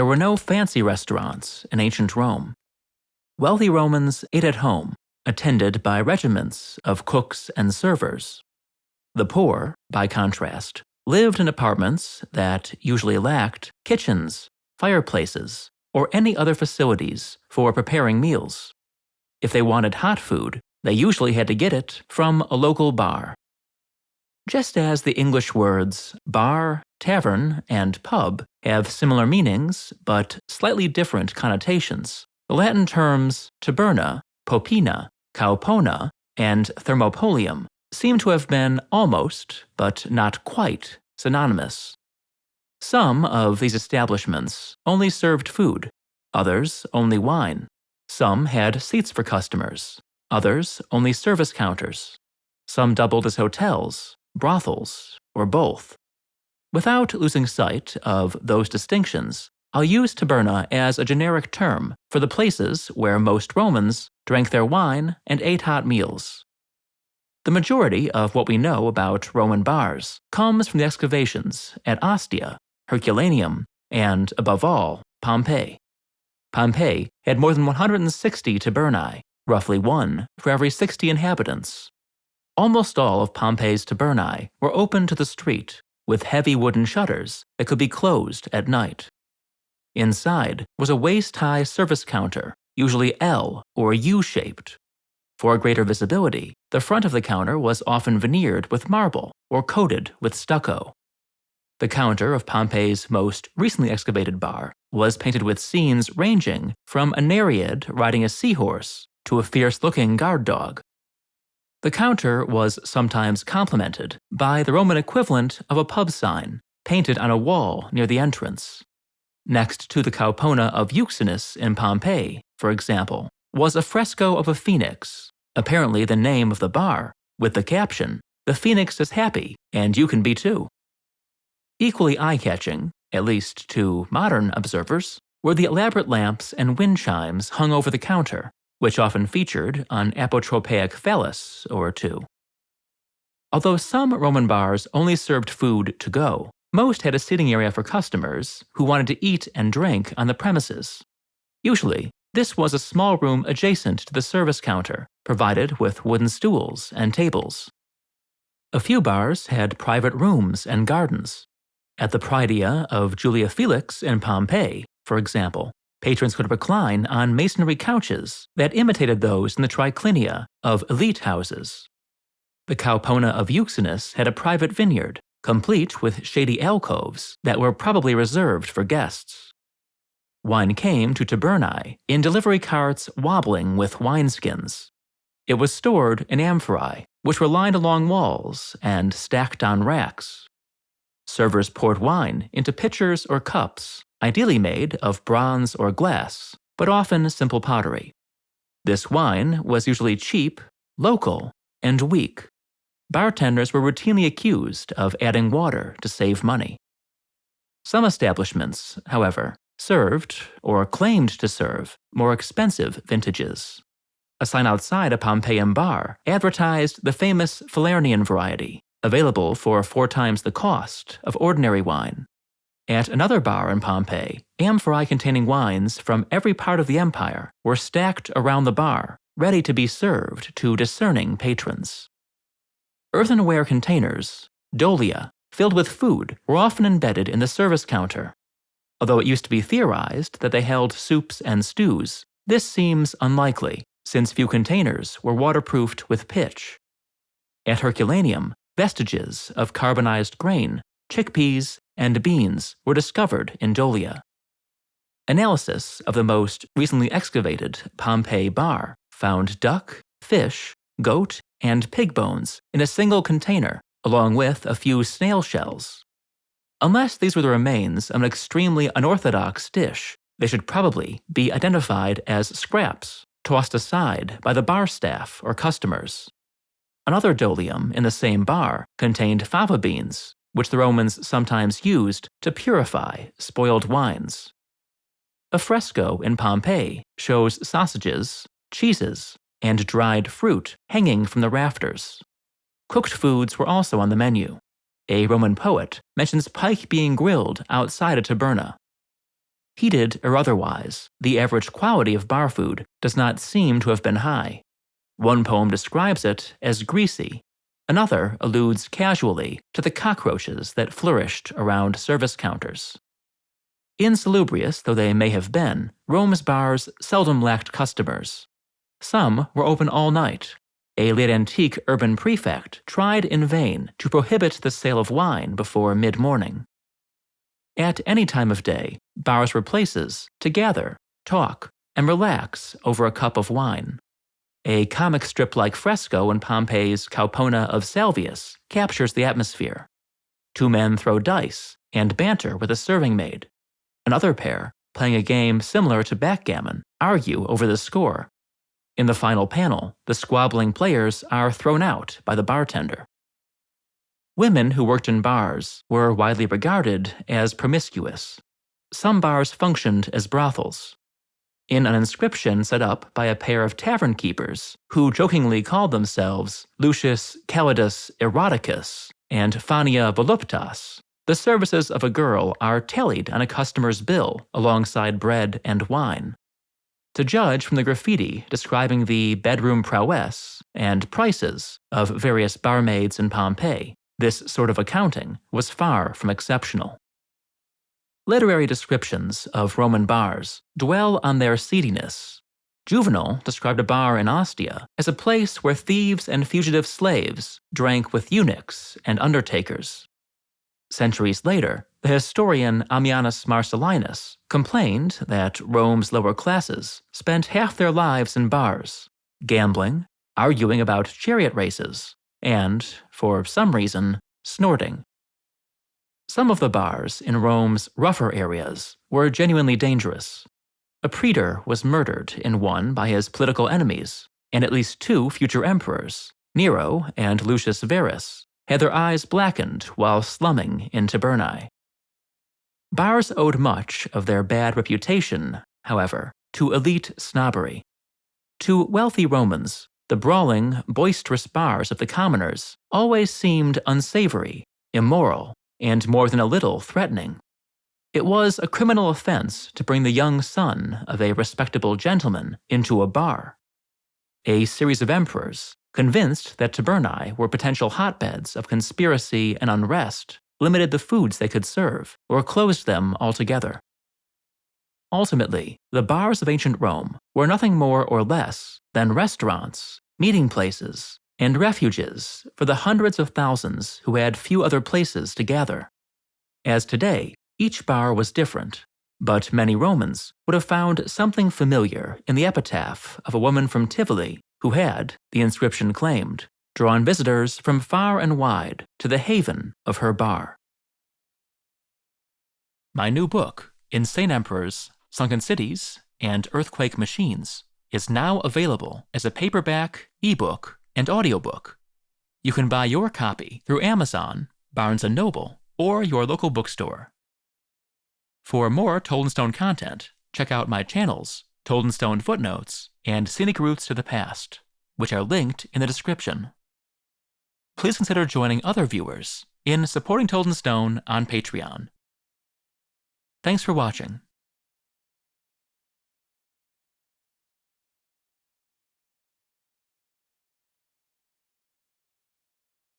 were no fancy restaurants in ancient Rome. Wealthy Romans ate at home, attended by regiments of cooks and servers. The poor, by contrast, lived in apartments that usually lacked kitchens, fireplaces, or any other facilities for preparing meals. If they wanted hot food, they usually had to get it from a local bar. Just as the English words bar, tavern, and pub have similar meanings but slightly different connotations, the Latin terms taberna, popina, caupona, and thermopolium seem to have been almost, but not quite, synonymous. Some of these establishments only served food, others only wine. Some had seats for customers, others only service counters. Some doubled as hotels, brothels, or both. Without losing sight of those distinctions, I'll use taberna as a generic term for the places where most Romans drank their wine and ate hot meals. The majority of what we know about Roman bars comes from the excavations at Ostia, Herculaneum, and, above all, Pompeii. Pompeii had more than 160 tabernae, roughly one for every 60 inhabitants. Almost all of Pompeii's tabernae were open to the street, with heavy wooden shutters that could be closed at night. Inside was a waist-high service counter, usually L or U-shaped. For greater visibility, the front of the counter was often veneered with marble or coated with stucco. The counter of Pompeii's most recently excavated bar was painted with scenes ranging from a Nereid riding a seahorse to a fierce-looking guard dog. The counter was sometimes complemented by the Roman equivalent of a pub sign, painted on a wall near the entrance. Next to the caupona of Euxinus in Pompeii, for example, was a fresco of a phoenix, apparently the name of the bar, with the caption, "The phoenix is happy, and you can be too." Equally eye-catching, at least to modern observers, were the elaborate lamps and wind chimes hung over the counter, which often featured an apotropaic phallus or two. Although some Roman bars only served food to go, most had a seating area for customers who wanted to eat and drink on the premises. Usually, this was a small room adjacent to the service counter, provided with wooden stools and tables. A few bars had private rooms and gardens. At the Praedia of Julia Felix in Pompeii, for example, patrons could recline on masonry couches that imitated those in the triclinia of elite houses. The caupona of Euxinus had a private vineyard, complete with shady alcoves that were probably reserved for guests. Wine came to tabernae in delivery carts wobbling with wineskins. It was stored in amphorae, which were lined along walls and stacked on racks. Servers poured wine into pitchers or cups, ideally made of bronze or glass, but often simple pottery. This wine was usually cheap, local, and weak. Bartenders were routinely accused of adding water to save money. Some establishments, however, served, or claimed to serve, more expensive vintages. A sign outside a Pompeian bar advertised the famous Falernian variety, available for 4 times the cost of ordinary wine. At another bar in Pompeii, amphorae containing wines from every part of the empire were stacked around the bar, ready to be served to discerning patrons. Earthenware containers, dolia, filled with food were often embedded in the service counter. Although it used to be theorized that they held soups and stews, this seems unlikely, since few containers were waterproofed with pitch. At Herculaneum, vestiges of carbonized grain, chickpeas, and beans were discovered in dolia. Analysis of the most recently excavated Pompeii bar found duck, fish, goat, and pig bones in a single container, along with a few snail shells. Unless these were the remains of an extremely unorthodox dish, they should probably be identified as scraps, tossed aside by the bar staff or customers. Another dolium in the same bar contained fava beans, which the Romans sometimes used to purify spoiled wines. A fresco in Pompeii shows sausages, cheeses, and dried fruit hanging from the rafters. Cooked foods were also on the menu. A Roman poet mentions pike being grilled outside a taberna. Heated or otherwise, the average quality of bar food does not seem to have been high. One poem describes it as greasy. Another alludes casually to the cockroaches that flourished around service counters. Insalubrious though they may have been, Rome's bars seldom lacked customers. Some were open all night. A late antique urban prefect tried in vain to prohibit the sale of wine before mid-morning. At any time of day, bars were places to gather, talk, and relax over a cup of wine. A comic strip-like fresco in Pompeii's Caupona of Salvius captures the atmosphere. Two men throw dice and banter with a serving maid. Another pair, playing a game similar to backgammon, argue over the score. In the final panel, the squabbling players are thrown out by the bartender. Women who worked in bars were widely regarded as promiscuous. Some bars functioned as brothels. In an inscription set up by a pair of tavern keepers who jokingly called themselves Lucius Calidus Eroticus and Fania Voluptas, the services of a girl are tallied on a customer's bill alongside bread and wine. To judge from the graffiti describing the bedroom prowess and prices of various barmaids in Pompeii, this sort of accounting was far from exceptional. Literary descriptions of Roman bars dwell on their seediness. Juvenal described a bar in Ostia as a place where thieves and fugitive slaves drank with eunuchs and undertakers. Centuries later, the historian Ammianus Marcellinus complained that Rome's lower classes spent half their lives in bars, gambling, arguing about chariot races, and, for some reason, snorting. Some of the bars in Rome's rougher areas were genuinely dangerous. A praetor was murdered in one by his political enemies, and at least two future emperors, Nero and Lucius Verus, had their eyes blackened while slumming in tabernae. Bars owed much of their bad reputation, however, to elite snobbery. To wealthy Romans, the brawling, boisterous bars of the commoners always seemed unsavory, immoral, and more than a little threatening. It was a criminal offense to bring the young son of a respectable gentleman into a bar. A series of emperors, convinced that tabernae were potential hotbeds of conspiracy and unrest, limited the foods they could serve or closed them altogether. Ultimately, the bars of ancient Rome were nothing more or less than restaurants, meeting places, and refuges for the hundreds of thousands who had few other places to gather. As today, each bar was different, but many Romans would have found something familiar in the epitaph of a woman from Tivoli who had, the inscription claimed, drawn visitors from far and wide to the haven of her bar. My new book, Insane Emperors, Sunken Cities, and Earthquake Machines, is now available as a paperback, ebook, and audiobook. You can buy your copy through Amazon, Barnes & Noble, or your local bookstore. For more Told in Stone content, check out my channels, Told in Stone Footnotes, and Scenic Routes to the Past, which are linked in the description. Please consider joining other viewers in supporting Told in Stone on Patreon. Thanks for watching.